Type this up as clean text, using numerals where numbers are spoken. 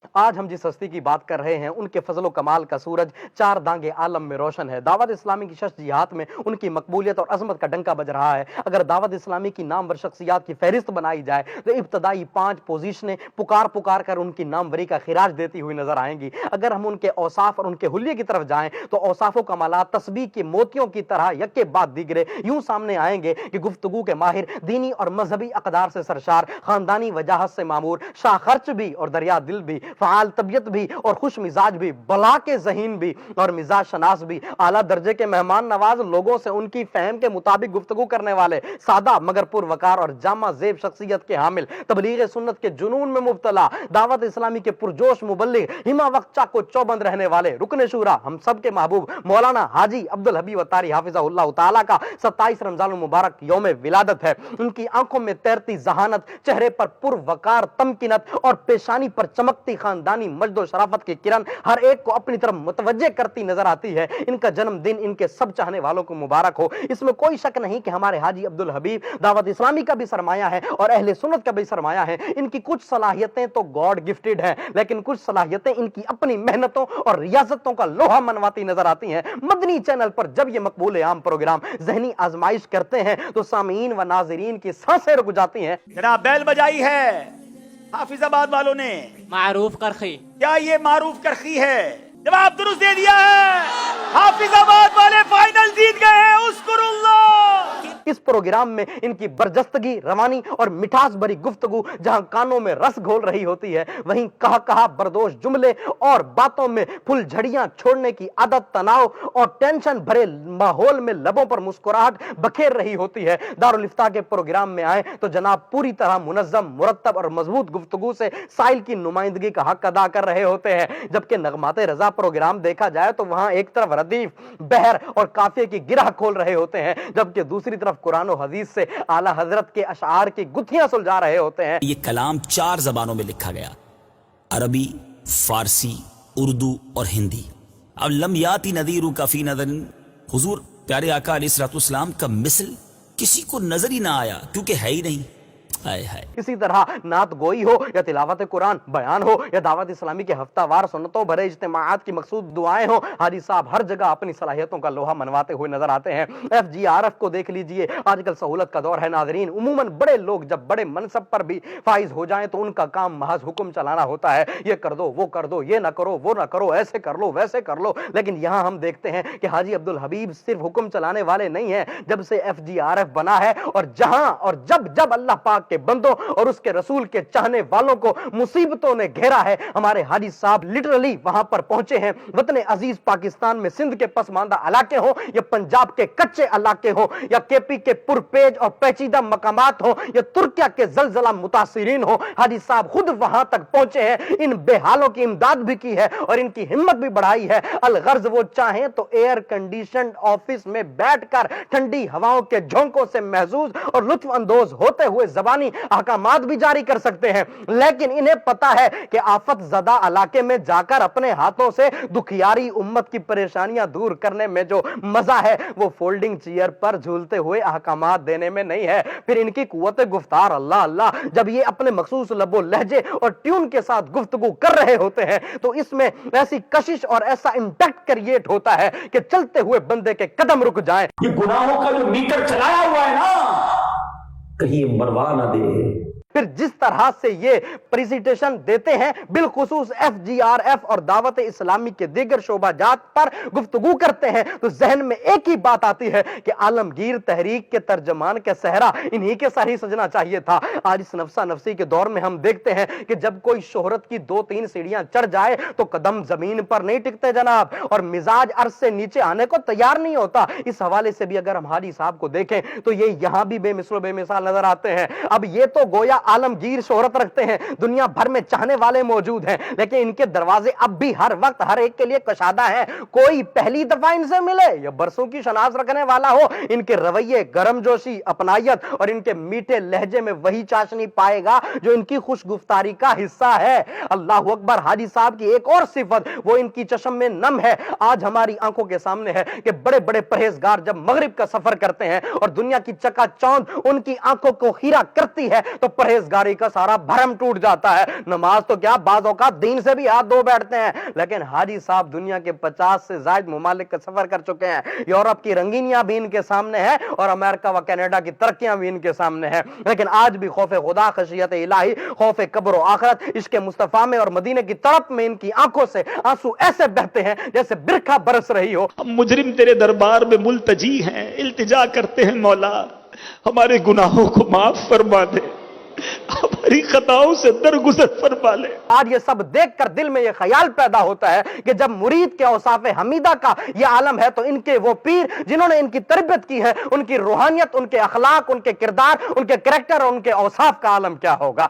آج ہم جس ہستی کی بات کر رہے ہیں ان کے فضل و کمال کا سورج چار دانگے عالم میں روشن ہے۔ دعوت اسلامی کی شخصیات میں ان کی مقبولیت اور عظمت کا ڈنکا بج رہا ہے۔ اگر دعوت اسلامی کی نامور شخصیات کی فہرست بنائی جائے تو ابتدائی 5 پوزیشنیں پکار کر ان کی ناموری کا خراج دیتی ہوئی نظر آئیں گی۔ اگر ہم ان کے اوصاف اور ان کے حلیے کی طرف جائیں تو اوصاف و کمالات تسبیح کے موتیوں کی طرح یکے بعد دیگرے یوں سامنے آئیں گے کہ گفتگو کے ماہر، دینی اور مذہبی اقدار سے سرشار، خاندانی وجاہت سے معمور، شاہ خرچ بھی اور دریا دل بھی، فعال طبیعت بھی اور خوش مزاج بھی، بلا کے ذہین بھی اور مزاج شناس بھی، اعلیٰ درجے کے مہمان نواز، لوگوں سے ان کی فہم کے مطابق گفتگو کرنے والے، سادہ مگر پروقار اور جامع زیب شخصیت کے حامل، تبلیغ سنت کے جنون میں مبتلا، دعوت اسلامی کے پرجوش مبلغ، ہما وقت چاکو چوبند رہنے والے، رکن شورا، ہم سب کے محبوب مولانا حاجی عبدالحبیب اتاری حافظہ اللہ تعالیٰ کا 27 رمضان المبارک یوم ولادت ہے۔ ان کی آنکھوں میں تیرتی ذہانت، چہرے پر پروقار تمکنت اور پیشانی پر چمکتی خاندانی مجد و شرافت کی کرن ہر ایک کو اپنی طرف متوجہ کرتی نظر آتی ہے۔ ان کا جنم دن ان کے سب چاہنے والوں کو مبارک ہو۔ اس میں کوئی شک نہیں کہ ہمارے حاجی عبدالحبیب دعوت اسلامی کا بھی سرمایہ ہے اور اہل سنت کا بھی سرمایہ ہے۔ ان کی کچھ صلاحیتیں تو گاڈ گفٹڈ ہیں، لیکن کچھ صلاحیتیں ان کی اپنی محنتوں اور ریاضتوں کا لوہا منواتی نظر آتی ہیں۔ مدنی چینل پر جب یہ مقبول عام پروگرام ذہنی آزمائش کرتے ہیں تو سامعین و ناظرین کی سانسیں رک جاتی ہیں۔ جناب بیل بجائی ہے حافظ آباد والوں نے، معروف کرخی، کیا یہ معروف کرخی ہے؟ جواب درست دے دیا ہے، حافظ آباد والے فائنل جیت گئے ہیں، اذکر اللہ۔ اس پروگرام میں ان کی برجستگی، روانی اور مٹھاس بھری گفتگو جہاں کانوں میں رس گھول رہی ہوتی ہے، وہیں کہا بردوش جملے اور باتوں میں پھل جھڑیاں چھوڑنے کی عادت، تناؤ اور ٹینشن بھرے ماحول میں لبوں پر مسکراہٹ بکھیر رہی ہوتی ہے۔ دارالفتاح کے پروگرام میں آئیں تو جناب پوری طرح منظم، مرتب اور مضبوط گفتگو سے سائل کی نمائندگی کا حق ادا کر رہے ہوتے ہیں، جبکہ نغمات رضا پروگرام دیکھا جائے تو وہاں ایک طرف ردیف، بحر اور قافیے کی گرہ کھول رہے ہوتے ہیں، جبکہ دوسری طرف قرآن و حدیث سے اعلیٰ حضرت کے اشعار کی گتھیاں سلجھا رہے ہوتے ہیں۔ یہ کلام 4 زبانوں میں لکھا گیا، عربی، فارسی، اردو اور ہندی۔ اب لم یاتی نذیر کا فی نظر، حضور پیارے آقا علیہ الصلوۃ والسلام کا مثل کسی کو نظر ہی نہ آیا، کیونکہ ہے ہی نہیں۔ اسی طرح نعت گوئی ہو یا تلاوت قرآن، بیان ہو یا دعوت اسلامی کے ہفتہ وار سنتوں بھرے اجتماعات کی مقصود دعائیں ہوں، حاجی صاحب ہر جگہ اپنی صلاحیتوں کا لوہا منواتے ہوئے نظر آتے ہیں۔ FGRF کو دیکھ لیجئے، آج کل سہولت کا دور ہے ناظرین۔ عموماً بڑے لوگ جب بڑے منصب پر بھی فائز ہو جائیں تو ان کا کام محض حکم چلانا ہوتا ہے، یہ کر دو، وہ کر دو، یہ نہ کرو، وہ نہ کرو، ایسے کر لو، ویسے کر لو۔ لیکن یہاں ہم دیکھتے ہیں کہ حاجی عبدالحبیب صرف حکم چلانے والے نہیں ہیں۔ جب سے FGRF بنا ہے اور جہاں اور جب اللہ پاک کے بندوں اور اس کے رسول کے چاہنے والوں کو مصیبتوں نے گھیرا ہے، ہمارے حاجی صاحب لٹرلی وہاں پر پہنچے ہیں۔ وطن عزیز پاکستان میں سندھ کے پسماندہ علاقے ہوں یا پنجاب کے کچے علاقے ہوں یا KP کے پرپیج اور پیچیدہ مقامات ہوں یا ترکیہ کے زلزلہ متاثرین ہوں، حاجی صاحب خود وہاں تک پہنچے ہیں، ان بے حالوں کی امداد بھی کی ہے اور ان کی ہمت بھی بڑھائی ہے۔ الغرض وہ چاہیں تو ایئر کنڈیشنڈ آفس میں بیٹھ کر ٹھنڈی ہواؤں کے جھونکوں سے محظوظ اور لطف اندوز ہوتے ہوئے زبانی احکامات بھی جاری کر سکتے ہیں، لیکن انہیں پتا ہے کہ آفت زدہ علاقے میں جا کر اپنے ہاتھوں سے دکھیاری امت کی پریشانیاں دور کرنے میں جو مزہ ہے وہ فولڈنگ چیئر پر جھولتے ہوئے احکامات دینے میں نہیں ہے۔ پھر ان کی قوت گفتار اللہ اللہ، جب یہ اپنے مخصوص لب و لہجے اور ٹیون کے ساتھ گفتگو کر رہے ہوتے ہیں تو اس میں ایسی کشش اور ایسا امپیکٹ کریٹ ہوتا ہے کہ چلتے ہوئے بندے کے قدم رک جائیں۔ یہ گناہوں کا جو میٹر چلایا ہوا ہے نا، کہیں مروا نہ دے۔ پھر جس طرح سے یہ پریزنٹیشن دیتے ہیں، بالخصوص FGRF اور دعوت اسلامی کے دیگر شعبہ جات پر گفتگو کرتے ہیں، تو ذہن میں ایک ہی بات آتی ہے کہ عالمگیر تحریک کے ترجمان کے صحرا انہی کے سر ہی سجنا چاہیے تھا۔ آج اس نفسا نفسی کے دور میں ہم دیکھتے ہیں کہ جب کوئی شہرت کی 2-3 سیڑھیاں چڑھ جائے تو قدم زمین پر نہیں ٹکتے جناب، اور مزاج عرض سے نیچے آنے کو تیار نہیں ہوتا۔ اس حوالے سے بھی اگر ہم حاجی صاحب کو دیکھیں تو یہ یہاں بھی بے مثل و بے مثال نظر آتے ہیں۔ اب یہ تو گویا عالمگیر شہرت رکھتے ہیں، دنیا بھر میں چاہنے والے موجود ہیں، لیکن ان کے دروازے اب بھی ہر وقت ہر ایک کے لیے کشادہ ہیں۔ کوئی پہلی دفعہ ان سے ملے یا برسوں کی شناس رکھنے والا ہو، ان کے رویے، گرم جوشی، اپنائیت اور ان کے میٹھے لہجے میں وہی چاشنی پائے گا جو ان کی خوش گفتاری کا حصہ ہے۔ اللہ اکبر۔ حاجی صاحب کی ایک اور صفت وہ ان کی چشم میں نم ہے، آج ہماری آنکھوں کے سامنے ہے کہ بڑے بڑے پرہیزگار جب مغرب کا سفر کرتے ہیں اور دنیا کی چکا چوند ان کی آنکھوں کو خیرہ کرتی ہے تو پرہیزگاری کا سارا بھرم ٹوٹ جاتا ہے. نماز تو کیا, بعض اوقات دین سے بھی ہاتھ دھو بیٹھتے ہیں. لیکن حاجی صاحب دنیا کے 50 سے زائد ممالک کا سفر کر چکے ہیں. یورپ کی رنگینیاں بھی ان کے سامنے ہے اور امریکہ و کینیڈا کی ترقیاں بھی ان کے سامنے ہے. لیکن آج بھی خوف خدا, خشیت الہی, خوف قبر و آخرت, عشق مصطفیٰ میں اور مدینے کی تڑپ میں ان کی آنکھوں سے آنسو ایسے بہتے ہیں جیسے برکھا برس رہی ہو. ہم مجرم تیرے دربار میں ملتجی ہیں, التجا کرتے ہیں مولا ہمارے گناہوں کو معاف فرما دے, ہماری خطاؤں سے درگزر فرما لے. آج یہ سب دیکھ کر دل میں یہ خیال پیدا ہوتا ہے کہ جب مرید کے اوصاف حمیدہ کا یہ عالم ہے تو ان کے وہ پیر جنہوں نے ان کی تربیت کی ہے, ان کی روحانیت, ان کے اخلاق, ان کے کردار, ان کے کریکٹر اور ان کے اوصاف کا عالم کیا ہوگا.